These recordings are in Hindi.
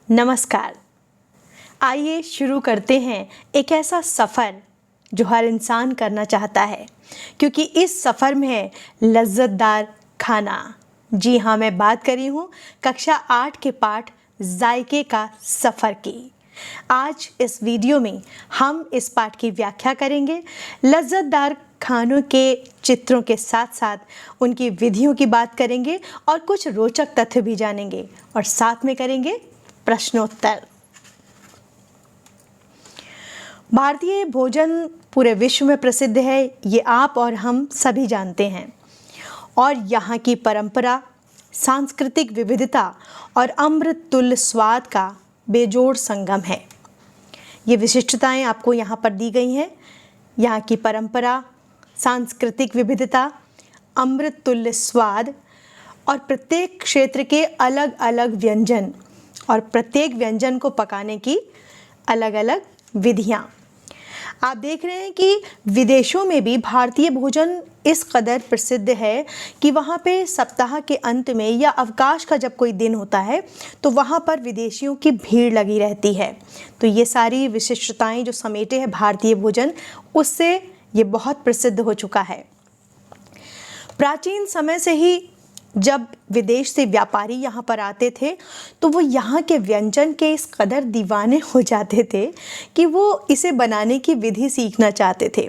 नमस्कार। आइए शुरू करते हैं एक ऐसा सफ़र जो हर इंसान करना चाहता है, क्योंकि इस सफ़र में है लज्जतदार खाना। जी हाँ, मैं बात कर रही हूँ कक्षा 8 के पाठ जायके का सफ़र की। आज इस वीडियो में हम इस पाठ की व्याख्या करेंगे, लज्जतदार खानों के चित्रों के साथ साथ उनकी विधियों की बात करेंगे और कुछ रोचक तथ्य भी जानेंगे और साथ में करेंगे प्रश्नोत्तर। भारतीय भोजन पूरे विश्व में प्रसिद्ध है, ये आप और हम सभी जानते हैं। और यहाँ की परंपरा, सांस्कृतिक विविधता और अमृत तुल्य स्वाद का बेजोड़ संगम है। ये विशिष्टताएं आपको यहाँ पर दी गई हैं। यहाँ की परंपरा, सांस्कृतिक विविधता, अमृत तुल्य स्वाद और प्रत्येक क्षेत्र के अलग अलग व्यंजन और प्रत्येक व्यंजन को पकाने की अलग अलग विधियाँ। आप देख रहे हैं कि विदेशों में भी भारतीय भोजन इस कदर प्रसिद्ध है कि वहाँ पे सप्ताह के अंत में या अवकाश का जब कोई दिन होता है तो वहाँ पर विदेशियों की भीड़ लगी रहती है। तो ये सारी विशिष्टताएं जो समेटे हैं भारतीय भोजन, उससे ये बहुत प्रसिद्ध हो चुका है। प्राचीन समय से ही जब विदेश से व्यापारी यहाँ पर आते थे तो वो यहाँ के व्यंजन के इस कदर दीवाने हो जाते थे कि वो इसे बनाने की विधि सीखना चाहते थे।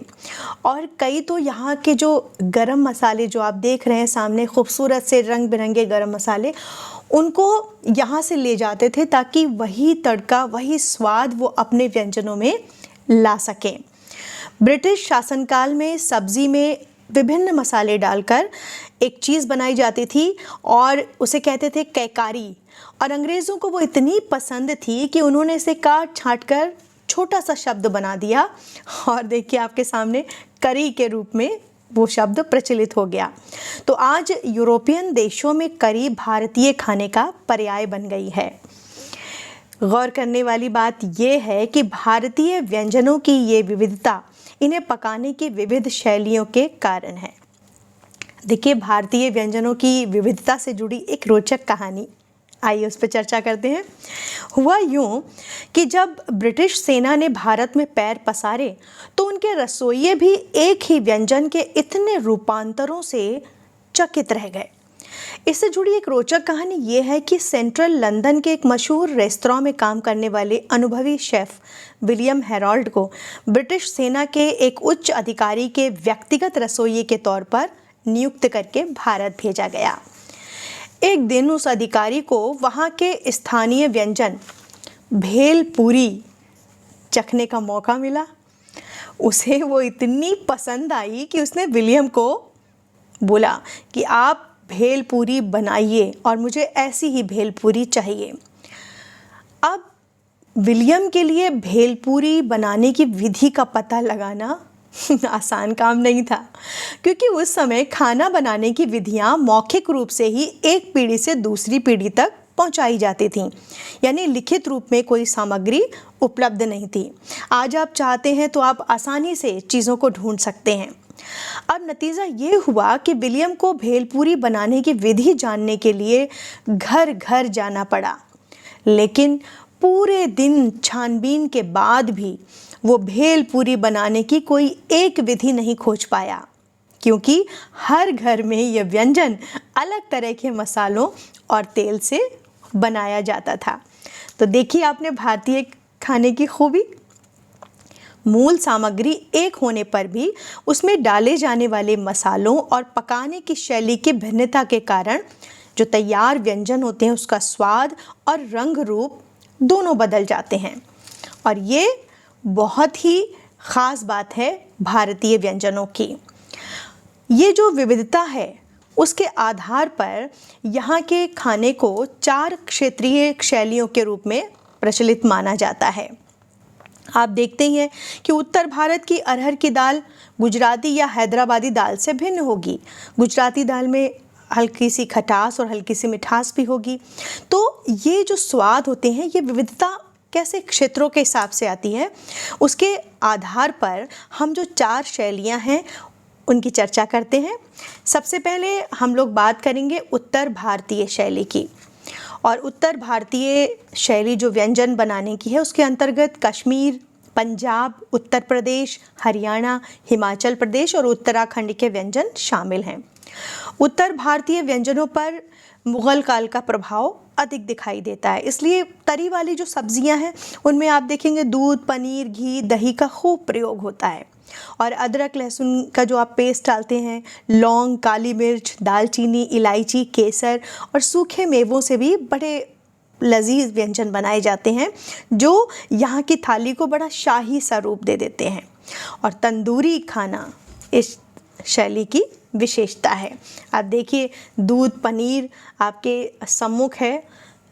और कई तो यहाँ के जो गरम मसाले जो आप देख रहे हैं सामने, खूबसूरत से रंग बिरंगे गरम मसाले, उनको यहाँ से ले जाते थे ताकि वही तड़का, वही स्वाद वो अपने व्यंजनों में ला सकें। ब्रिटिश शासनकाल में सब्ज़ी में विभिन्न मसाले डालकर एक चीज़ बनाई जाती थी और उसे कहते थे कैकारी। और अंग्रेज़ों को वो इतनी पसंद थी कि उन्होंने इसे काट छाँट कर छोटा सा शब्द बना दिया और देखिए आपके सामने करी के रूप में वो शब्द प्रचलित हो गया। तो आज यूरोपियन देशों में करी भारतीय खाने का पर्याय बन गई है। गौर करने वाली बात यह है कि भारतीय व्यंजनों की ये विविधता इन्हें पकाने की विविध शैलियों के कारण है। देखिए, भारतीय व्यंजनों की विविधता से जुड़ी एक रोचक कहानी, आइए उस पर चर्चा करते हैं। हुआ यूँ कि जब ब्रिटिश सेना ने भारत में पैर पसारे तो उनके रसोइये भी एक ही व्यंजन के इतने रूपांतरों से चकित रह गए। इससे जुड़ी एक रोचक कहानी ये है कि सेंट्रल लंदन के एक मशहूर रेस्तरां में काम करने वाले अनुभवी शेफ विलियम हेरोल्ड को ब्रिटिश सेना के एक उच्च अधिकारी के व्यक्तिगत रसोइये के तौर पर नियुक्त करके भारत भेजा गया। एक दिन उस अधिकारी को वहाँ के स्थानीय व्यंजन भेल पूरी चखने का मौका मिला। उसे वो इतनी पसंद आई कि उसने विलियम को बोला कि आप भेलपूरी बनाइए और मुझे ऐसी ही भेलपूरी चाहिए। अब विलियम के लिए भेलपूरी बनाने की विधि का पता लगाना आसान काम नहीं था, क्योंकि उस समय खाना बनाने की विधियां मौखिक रूप से ही एक पीढ़ी से दूसरी पीढ़ी तक पहुंचाई जाती थीं, यानी लिखित रूप में कोई सामग्री उपलब्ध नहीं थी। आज आप चाहते हैं तो आप आसानी से चीज़ों को ढूंढ सकते हैं। अब नतीजा ये हुआ कि विलियम को भेलपूरी बनाने की विधि जानने के लिए घर घर जाना पड़ा, लेकिन पूरे दिन छानबीन के बाद भी वो भेलपूरी बनाने की कोई एक विधि नहीं खोज पाया, क्योंकि हर घर में ये व्यंजन अलग तरह के मसालों और तेल से बनाया जाता था। तो देखिए आपने भारतीय खाने की खूबी। मूल सामग्री एक होने पर भी उसमें डाले जाने वाले मसालों और पकाने की शैली की भिन्नता के कारण जो तैयार व्यंजन होते हैं उसका स्वाद और रंग रूप दोनों बदल जाते हैं। और ये बहुत ही ख़ास बात है भारतीय व्यंजनों की। ये जो विविधता है उसके आधार पर यहाँ के खाने को 4 क्षेत्रीय शैलियों के रूप में प्रचलित माना जाता है। आप देखते ही हैं कि उत्तर भारत की अरहर की दाल गुजराती या हैदराबादी दाल से भिन्न होगी। गुजराती दाल में हल्की सी खटास और हल्की सी मिठास भी होगी। तो ये जो स्वाद होते हैं, ये विविधता कैसे क्षेत्रों के हिसाब से आती है, उसके आधार पर हम जो 4 शैलियाँ हैं उनकी चर्चा करते हैं। सबसे पहले हम लोग बात करेंगे उत्तर भारतीय शैली की। और उत्तर भारतीय शैली जो व्यंजन बनाने की है उसके अंतर्गत कश्मीर, पंजाब, उत्तर प्रदेश, हरियाणा, हिमाचल प्रदेश और उत्तराखंड के व्यंजन शामिल हैं। उत्तर भारतीय व्यंजनों पर मुग़ल काल का प्रभाव अधिक दिखाई देता है, इसलिए तरी वाली जो सब्जियां हैं उनमें आप देखेंगे दूध, पनीर, घी, दही का खूब प्रयोग होता है। और अदरक लहसुन का जो आप पेस्ट डालते हैं, लौंग, काली मिर्च, दालचीनी, इलायची, केसर और सूखे मेवों से भी बड़े लजीज व्यंजन बनाए जाते हैं जो यहाँ की थाली को बड़ा शाही सा रूप दे देते हैं। और तंदूरी खाना इस शैली की विशेषता है। आप देखिए दूध, पनीर आपके सम्मुख है।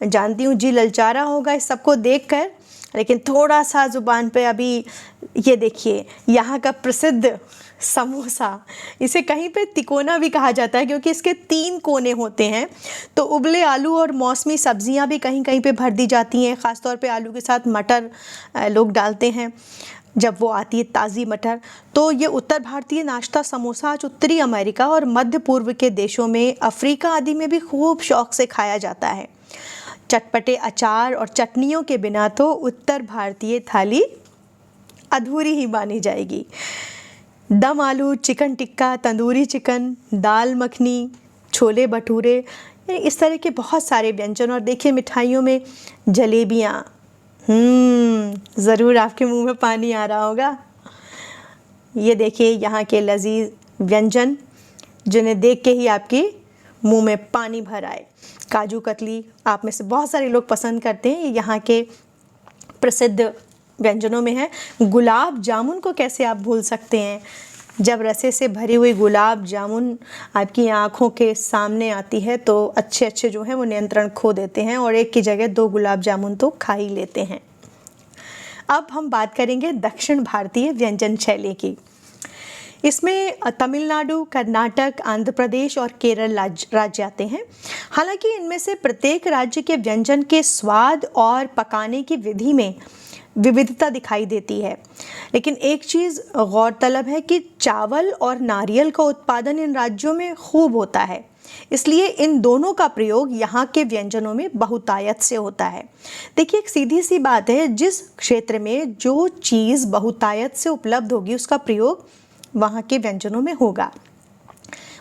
जानती हूँ जी ललचा रहा होगा इस सबको देखकर, लेकिन थोड़ा सा ज़ुबान पे अभी ये देखिए यहाँ का प्रसिद्ध समोसा, इसे कहीं पे तिकोना भी कहा जाता है क्योंकि इसके 3 कोने होते हैं। तो उबले आलू और मौसमी सब्जियां भी कहीं कहीं पे भर दी जाती हैं, ख़ासतौर पे आलू के साथ मटर लोग डालते हैं जब वो आती है ताज़ी मटर। तो ये उत्तर भारतीय नाश्ता समोसा आज उत्तरी अमेरिका और मध्य पूर्व के देशों में, अफ्रीका आदि में भी खूब शौक़ से खाया जाता है। चटपटे अचार और चटनियों के बिना तो उत्तर भारतीय थाली अधूरी ही मानी जाएगी। दम आलू, चिकन टिक्का, तंदूरी चिकन, दाल मखनी, छोले भटूरे, इस तरह के बहुत सारे व्यंजन। और देखिए मिठाइयों में जलेबियाँ, ज़रूर आपके मुंह में पानी आ रहा होगा। ये देखिए यहाँ के लजीज व्यंजन जिन्हें देख के ही आपके मुंह में पानी भर आए। काजू कतली आप में से बहुत सारे लोग पसंद करते हैं, ये यहाँ के प्रसिद्ध व्यंजनों में है। गुलाब जामुन को कैसे आप भूल सकते हैं। जब रसे से भरी हुई गुलाब जामुन आपकी आँखों के सामने आती है तो अच्छे अच्छे जो हैं वो नियंत्रण खो देते हैं और एक की जगह 2 गुलाब जामुन तो खा ही लेते हैं। अब हम बात करेंगे दक्षिण भारतीय व्यंजन शैली की। इसमें तमिलनाडु, कर्नाटक, आंध्र प्रदेश और केरल राज्य आते हैं। हालांकि इनमें से प्रत्येक राज्य के व्यंजन के स्वाद और पकाने की विधि में विविधता दिखाई देती है, लेकिन एक चीज़ गौरतलब है कि चावल और नारियल का उत्पादन इन राज्यों में खूब होता है, इसलिए इन दोनों का प्रयोग यहाँ के व्यंजनों में बहुतायत से होता है। देखिए एक सीधी सी बात है, जिस क्षेत्र में जो चीज़ बहुतायत से उपलब्ध होगी उसका प्रयोग वहाँ के व्यंजनों में होगा।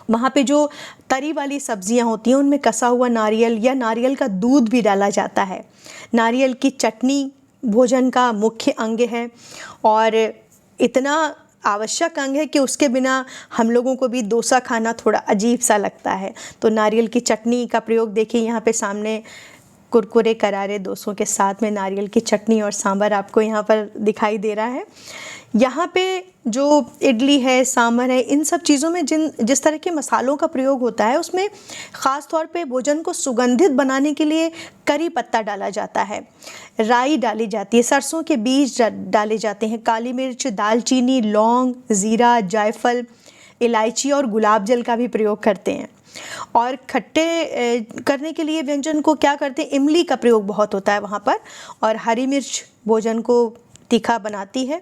वहाँ पे जो तरी वाली सब्जियाँ होती हैं उनमें कसा हुआ नारियल या नारियल का दूध भी डाला जाता है। नारियल की चटनी भोजन का मुख्य अंग है और इतना आवश्यक अंग है कि उसके बिना हम लोगों को भी डोसा खाना थोड़ा अजीब सा लगता है। तो नारियल की चटनी का प्रयोग देखिए यहाँ पे सामने कुरकुरे करारे डोसों के साथ में नारियल की चटनी और सांभर आपको यहाँ पर दिखाई दे रहा है। यहाँ पे जो इडली है, सांभर है, इन सब चीज़ों में जिस तरह के मसालों का प्रयोग होता है उसमें ख़ास तौर पे भोजन को सुगंधित बनाने के लिए करी पत्ता डाला जाता है, राई डाली जाती है, सरसों के बीज डाले जाते हैं, काली मिर्च, दालचीनी, लौंग, ज़ीरा, जायफल, इलायची और गुलाब जल का भी प्रयोग करते हैं। और खट्टे करने के लिए व्यंजन को क्या करते हैं, इमली का प्रयोग बहुत होता है वहाँ पर, और हरी मिर्च भोजन को तीखा बनाती है।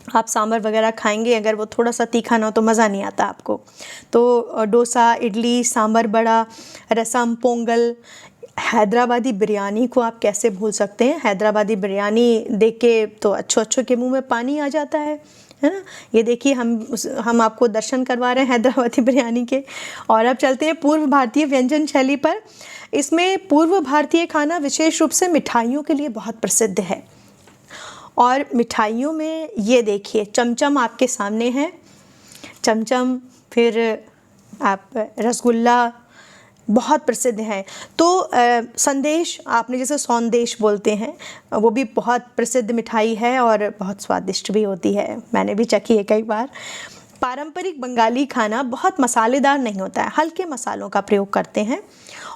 आप सांभर वगैरह खाएंगे अगर वो थोड़ा सा तीखा ना हो तो मज़ा नहीं आता आपको। तो डोसा, इडली, सांभर बड़ा, रसम, पोंगल, हैदराबादी बिरयानी को आप कैसे भूल सकते हैं। हैदराबादी बिरयानी देख के तो अच्छों के मुंह में पानी आ जाता है ना। ये देखिए हम आपको दर्शन करवा रहे हैं हैदराबादी बिरयानी के। और अब चलते हैं पूर्व भारतीय व्यंजन शैली पर। इसमें पूर्व भारतीय खाना विशेष रूप से मिठाइयों के लिए बहुत प्रसिद्ध है। और मिठाइयों में ये देखिए चमचम आपके सामने है, चमचम, फिर आप रसगुल्ला बहुत प्रसिद्ध हैं। तो संदेश, आपने जैसे सौंदेश बोलते हैं, वो भी बहुत प्रसिद्ध मिठाई है और बहुत स्वादिष्ट भी होती है, मैंने भी चखी है कई बार। पारंपरिक बंगाली खाना बहुत मसालेदार नहीं होता है, हल्के मसालों का प्रयोग करते हैं।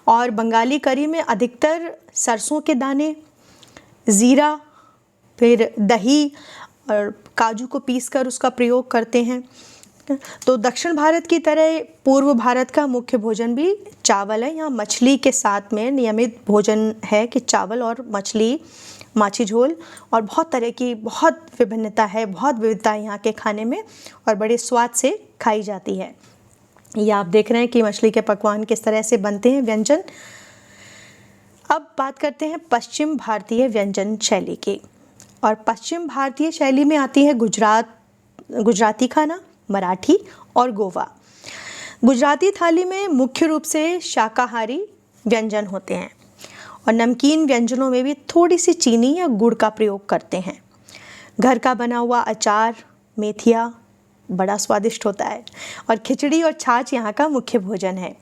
और बंगाली करी में अधिकतर सरसों के दाने, ज़ीरा, फिर दही और काजू को पीसकर उसका प्रयोग करते हैं। तो दक्षिण भारत की तरह पूर्व भारत का मुख्य भोजन भी चावल है। यहाँ मछली के साथ में नियमित भोजन है कि चावल और मछली, माछी झोल, और बहुत तरह की बहुत विभिन्नता है, बहुत विविधता है यहाँ के खाने में और बड़े स्वाद से खाई जाती है। ये आप देख रहे हैं कि मछली के पकवान किस तरह से बनते हैं व्यंजन। अब बात करते हैं पश्चिम भारतीय व्यंजन शैली की। और पश्चिम भारतीय शैली में आती है गुजराती खाना, मराठी और गोवा। गुजराती थाली में मुख्य रूप से शाकाहारी व्यंजन होते हैं और नमकीन व्यंजनों में भी थोड़ी सी चीनी या गुड़ का प्रयोग करते हैं। घर का बना हुआ अचार, मेथिया बड़ा स्वादिष्ट होता है और खिचड़ी और छाछ यहाँ का मुख्य भोजन है।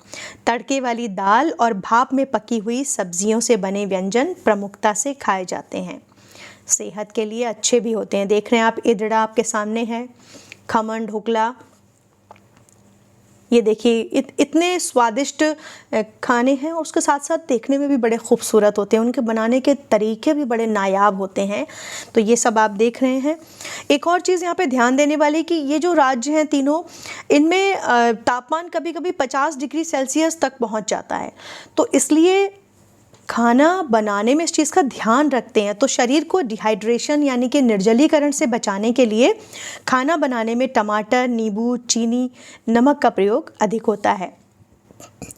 तड़के वाली दाल और भाप में पकी हुई सब्जियों से बने व्यंजन प्रमुखता से खाए जाते हैं। सेहत के लिए अच्छे भी होते हैं। देख रहे हैं आप, इदड़ा आपके सामने है, खमन, ढोकला, ये देखिए इतने स्वादिष्ट खाने हैं और उसके साथ साथ देखने में भी बड़े खूबसूरत होते हैं। उनके बनाने के तरीके भी बड़े नायाब होते हैं। तो ये सब आप देख रहे हैं। एक और चीज़ यहाँ पे ध्यान देने वाली कि ये जो राज्य हैं तीनों, इनमें तापमान कभी कभी 50 डिग्री सेल्सियस तक पहुँच जाता है। तो इसलिए खाना बनाने में इस चीज़ का ध्यान रखते हैं। तो शरीर को डिहाइड्रेशन यानी कि निर्जलीकरण से बचाने के लिए खाना बनाने में टमाटर, नींबू, चीनी, नमक का प्रयोग अधिक होता है।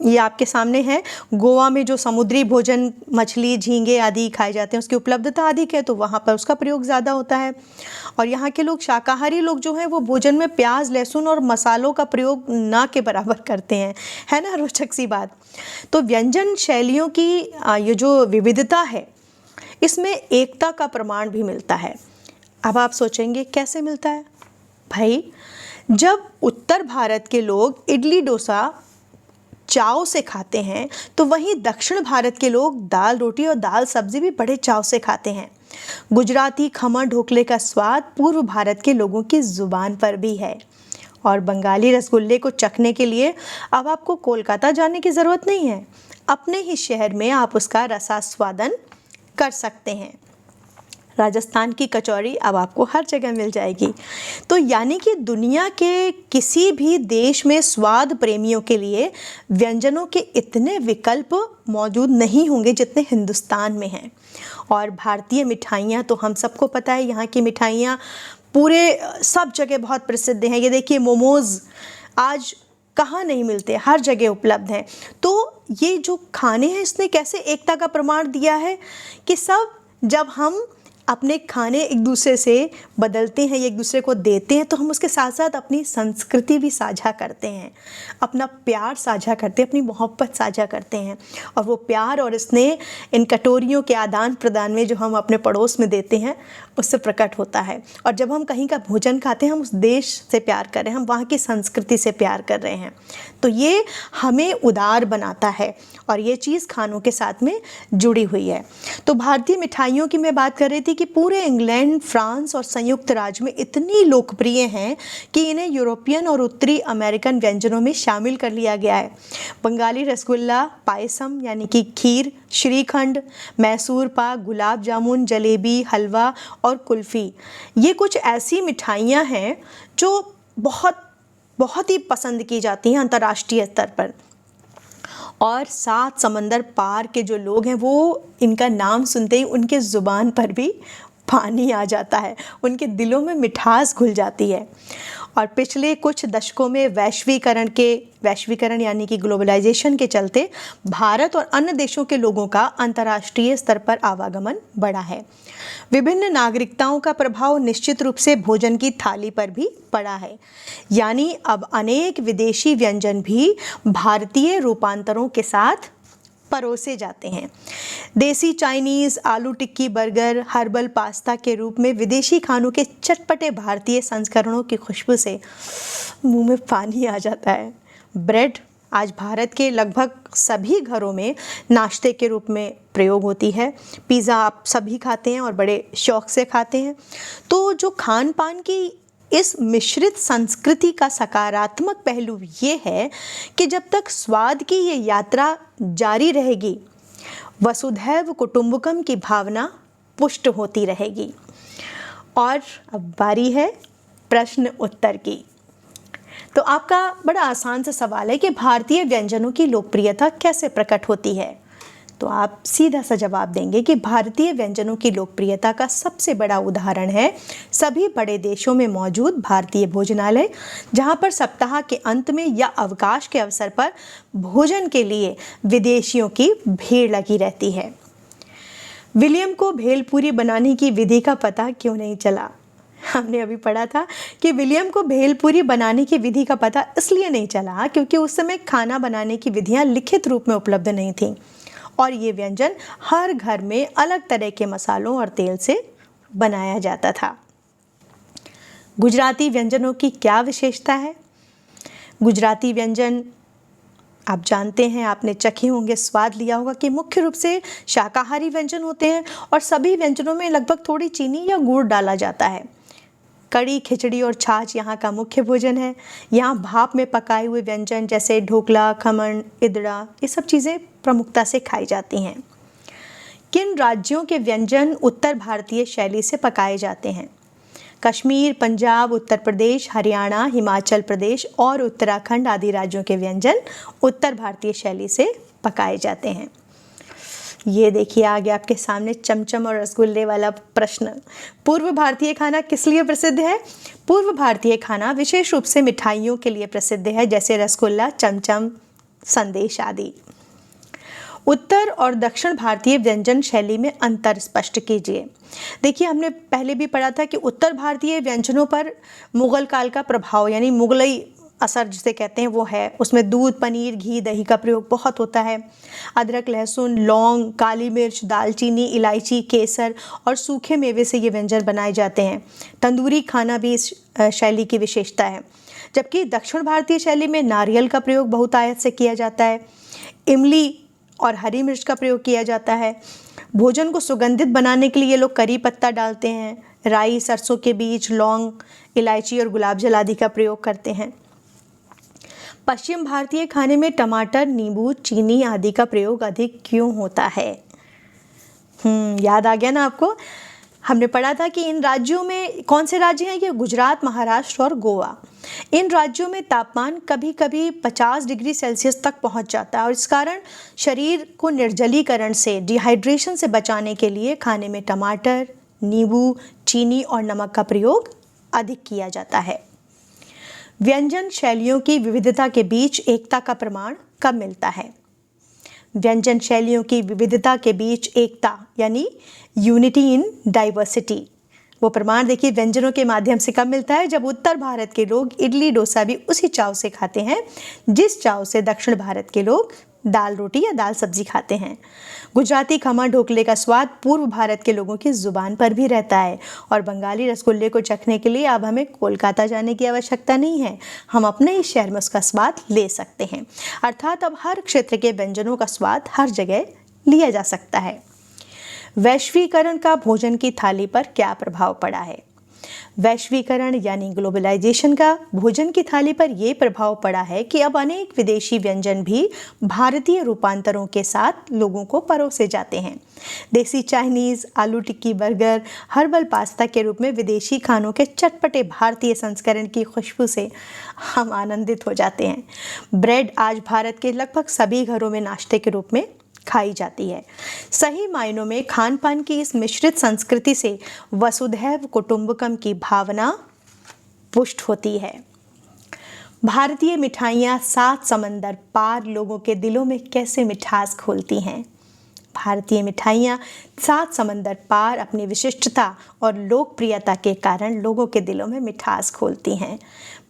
ये आपके सामने है। गोवा में जो समुद्री भोजन, मछली, झींगे आदि खाए जाते हैं, उसकी उपलब्धता अधिक है, तो वहाँ पर उसका प्रयोग ज़्यादा होता है। और यहाँ के लोग, शाकाहारी लोग जो हैं, वो भोजन में प्याज, लहसुन और मसालों का प्रयोग ना के बराबर करते हैं। है ना रोचक सी बात। तो व्यंजन शैलियों की ये जो विविधता है, इसमें एकता का प्रमाण भी मिलता है। अब आप सोचेंगे कैसे मिलता है? भाई, जब उत्तर भारत के लोग इडली डोसा चाव से खाते हैं, तो वहीं दक्षिण भारत के लोग दाल रोटी और दाल सब्जी भी बड़े चाव से खाते हैं। गुजराती खमन ढोकले का स्वाद पूर्व भारत के लोगों की जुबान पर भी है। और बंगाली रसगुल्ले को चखने के लिए अब आपको कोलकाता जाने की ज़रूरत नहीं है, अपने ही शहर में आप उसका रसास्वादन कर सकते हैं। राजस्थान की कचौरी अब आपको हर जगह मिल जाएगी। तो यानी कि दुनिया के किसी भी देश में स्वाद प्रेमियों के लिए व्यंजनों के इतने विकल्प मौजूद नहीं होंगे जितने हिंदुस्तान में हैं। और भारतीय मिठाइयाँ तो हम सबको पता है, यहाँ की मिठाइयाँ पूरे सब जगह बहुत प्रसिद्ध हैं। ये देखिए, मोमोज़ आज कहाँ नहीं मिलते, हर जगह उपलब्ध हैं। तो ये जो खाने हैं, इसने कैसे एकता का प्रमाण दिया है कि सब, जब हम अपने खाने एक दूसरे से बदलते हैं, एक दूसरे को देते हैं, तो हम उसके साथ साथ अपनी संस्कृति भी साझा करते हैं, अपना प्यार साझा करते हैं, अपनी मोहब्बत साझा करते हैं। और वो प्यार और स्नेह इन कटोरियों के आदान प्रदान में जो हम अपने पड़ोस में देते हैं, उससे प्रकट होता है। और जब हम कहीं का भोजन खाते हैं, हम उस देश से प्यार कर रहे हैं, हम वहाँ की संस्कृति से प्यार कर रहे हैं। तो ये हमें उदार बनाता है और ये चीज़ खानों के साथ में जुड़ी हुई है। तो भारतीय मिठाइयों की मैं बात कर रही थी कि पूरे इंग्लैंड, फ्रांस और संयुक्त राज्य में इतनी लोकप्रिय हैं कि इन्हें यूरोपियन और उत्तरी अमेरिकन व्यंजनों में शामिल कर लिया गया है। बंगाली रसगुल्ला, पायसम यानी कि खीर, श्रीखंड, मैसूर पाक, गुलाब जामुन, जलेबी, हलवा और कुल्फ़ी, ये कुछ ऐसी मिठाइयाँ हैं जो बहुत ही पसंद की जाती हैं अंतर्राष्ट्रीय स्तर पर। और 7 समंदर पार के जो लोग हैं, वो इनका नाम सुनते ही उनके ज़ुबान पर भी पानी आ जाता है, उनके दिलों में मिठास घुल जाती है। और पिछले कुछ दशकों में वैश्वीकरण यानी कि ग्लोबलाइजेशन के चलते भारत और अन्य देशों के लोगों का अंतर्राष्ट्रीय स्तर पर आवागमन बढ़ा है। विभिन्न नागरिकताओं का प्रभाव निश्चित रूप से भोजन की थाली पर भी पड़ा है। यानी अब अनेक विदेशी व्यंजन भी भारतीय रूपांतरों के साथ परोसे जाते हैं। देसी चाइनीज़, आलू टिक्की, बर्गर, हर्बल पास्ता के रूप में विदेशी खानों के चटपटे भारतीय संस्करणों की खुशबू से मुंह में पानी आ जाता है। ब्रेड आज भारत के लगभग सभी घरों में नाश्ते के रूप में प्रयोग होती है। पिज़्ज़ा आप सभी खाते हैं और बड़े शौक़ से खाते हैं। तो जो खान पान की इस मिश्रित संस्कृति का सकारात्मक पहलू ये है कि जब तक स्वाद की ये यात्रा जारी रहेगी, वसुधैव कुटुंबकम की भावना पुष्ट होती रहेगी। और अब बारी है प्रश्न उत्तर की। तो आपका बड़ा आसान सा सवाल है कि भारतीय व्यंजनों की लोकप्रियता कैसे प्रकट होती है? तो आप सीधा सा जवाब देंगे कि भारतीय व्यंजनों की लोकप्रियता का सबसे बड़ा उदाहरण है सभी बड़े देशों में मौजूद भारतीय भोजनालय, जहां पर सप्ताह के अंत में या अवकाश के अवसर पर भोजन के लिए विदेशियों की भीड़ लगी रहती है। विलियम को भेलपूरी बनाने की विधि का पता क्यों नहीं चला? हमने अभी पढ़ा था कि विलियम को भेलपूरी बनाने की विधि का पता इसलिए नहीं चला क्योंकि उस समय खाना बनाने की विधियां लिखित रूप में उपलब्ध नहीं थीं और ये व्यंजन हर घर में अलग तरह के मसालों और तेल से बनाया जाता था। गुजराती व्यंजनों की क्या विशेषता है? गुजराती व्यंजन आप जानते हैं, आपने चखे होंगे, स्वाद लिया होगा कि मुख्य रूप से शाकाहारी व्यंजन होते हैं और सभी व्यंजनों में लगभग थोड़ी चीनी या गुड़ डाला जाता है। कड़ी, खिचड़ी और छाछ यहाँ का मुख्य भोजन है। यहाँ भाप में पकाए हुए व्यंजन जैसे ढोकला, खमन, इदड़ा, ये सब चीज़ें प्रमुखता से खाई जाती हैं। किन राज्यों के व्यंजन उत्तर भारतीय शैली से पकाए जाते हैं? कश्मीर, पंजाब, उत्तर प्रदेश, हरियाणा, हिमाचल प्रदेश और उत्तराखंड आदि राज्यों के व्यंजन उत्तर भारतीय शैली से पकाए जाते हैं। ये देखिए आगे आपके सामने चमचम और रसगुल्ले वाला प्रश्न। पूर्व भारतीय खाना किस लिए प्रसिद्ध है? पूर्व भारतीय खाना विशेष रूप से मिठाइयों के लिए प्रसिद्ध है, जैसे रसगुल्ला, चमचम, संदेश आदि। उत्तर और दक्षिण भारतीय व्यंजन शैली में अंतर स्पष्ट कीजिए। देखिए, हमने पहले भी पढ़ा था कि उत्तर भारतीय व्यंजनों पर मुगल काल का प्रभाव यानी मुगलई असर जिसे कहते हैं वो है। उसमें दूध, पनीर, घी, दही का प्रयोग बहुत होता है। अदरक, लहसुन, लौंग, काली मिर्च, दालचीनी, इलायची, केसर और सूखे मेवे से ये व्यंजन बनाए जाते हैं। तंदूरी खाना भी इस शैली की विशेषता है। जबकि दक्षिण भारतीय शैली में नारियल का प्रयोग बहुतायत से किया जाता है। इमली और हरी मिर्च का प्रयोग किया जाता है। भोजन को सुगंधित बनाने के लिए ये लोग करी पत्ता डालते हैं। राई, सरसों के बीज, लौंग, इलायची और गुलाब जल आदि का प्रयोग करते हैं। पश्चिम भारतीय खाने में टमाटर, नींबू, चीनी आदि का प्रयोग अधिक क्यों होता है? याद आ गया ना आपको? हमने पढ़ा था कि इन राज्यों में कौन से राज्य हैं? ये गुजरात, महाराष्ट्र और गोवा। इन राज्यों में तापमान कभी कभी 50 डिग्री सेल्सियस तक पहुंच जाता है और इस कारण शरीर को निर्जलीकरण से, डिहाइड्रेशन से बचाने के लिए खाने में टमाटर, नींबू, चीनी और नमक का प्रयोग अधिक किया जाता है। व्यंजन शैलियों की विविधता के बीच एकता का प्रमाण कब मिलता है? व्यंजन शैलियों की विविधता के बीच एकता यानी यूनिटी इन डाइवर्सिटी, वो प्रमाण देखिए व्यंजनों के माध्यम से कब मिलता है? जब उत्तर भारत के लोग इडली डोसा भी उसी चाव से खाते हैं जिस चाव से दक्षिण भारत के लोग दाल रोटी या दाल सब्जी खाते हैं। गुजराती खमन ढोकले का स्वाद पूर्व भारत के लोगों की जुबान पर भी रहता है और बंगाली रसगुल्ले को चखने के लिए अब हमें कोलकाता जाने की आवश्यकता नहीं है, हम अपने ही शहर में उसका स्वाद ले सकते हैं। अर्थात अब हर क्षेत्र के व्यंजनों का स्वाद हर जगह लिया जा सकता है। वैश्वीकरण का भोजन की थाली पर क्या प्रभाव पड़ा है? वैश्वीकरण यानी ग्लोबलाइजेशन का भोजन की थाली पर यह प्रभाव पड़ा है कि अब अनेक विदेशी व्यंजन भी भारतीय रूपांतरों के साथ लोगों को परोसे जाते हैं। देसी चाइनीज़, आलू टिक्की, बर्गर, हर्बल पास्ता के रूप में विदेशी खानों के चटपटे भारतीय संस्करण की खुशबू से हम आनंदित हो जाते हैं। ब्रेड आज भारत के लगभग सभी घरों में नाश्ते के रूप में खाई जाती है। सही मायनों में खान पान की इस मिश्रित संस्कृति से वसुधैव कुटुंबकम की भावना पुष्ट होती है। भारतीय मिठाइयाँ 7 समंदर पार लोगों के दिलों में कैसे मिठास घोलती हैं? भारतीय मिठाइयाँ 7 समंदर पार अपनी विशिष्टता और लोकप्रियता के कारण लोगों के दिलों में मिठास घोलती हैं।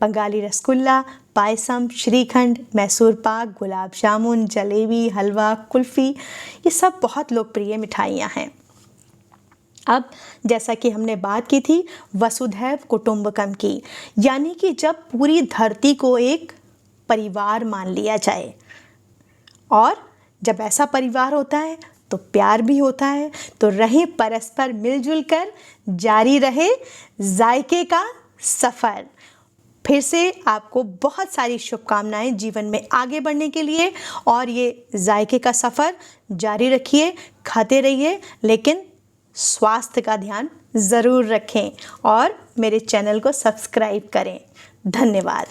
बंगाली रसगुल्ला, पायसम, श्रीखंड, मैसूर पाक, गुलाब जामुन, जलेबी, हलवा, कुल्फ़ी, ये सब बहुत लोकप्रिय मिठाइयाँ हैं। अब जैसा कि हमने बात की थी वसुधैव कुटुंबकम की, यानी कि जब पूरी धरती को एक परिवार मान लिया जाए और जब ऐसा परिवार होता है तो प्यार भी होता है, तो रहे परस्पर मिलजुल कर जारी रहे जायके का सफ़र। फिर से आपको बहुत सारी शुभकामनाएं जीवन में आगे बढ़ने के लिए, और ये जायके का सफ़र जारी रखिए, खाते रहिए, लेकिन स्वास्थ्य का ध्यान ज़रूर रखें और मेरे चैनल को सब्सक्राइब करें। धन्यवाद।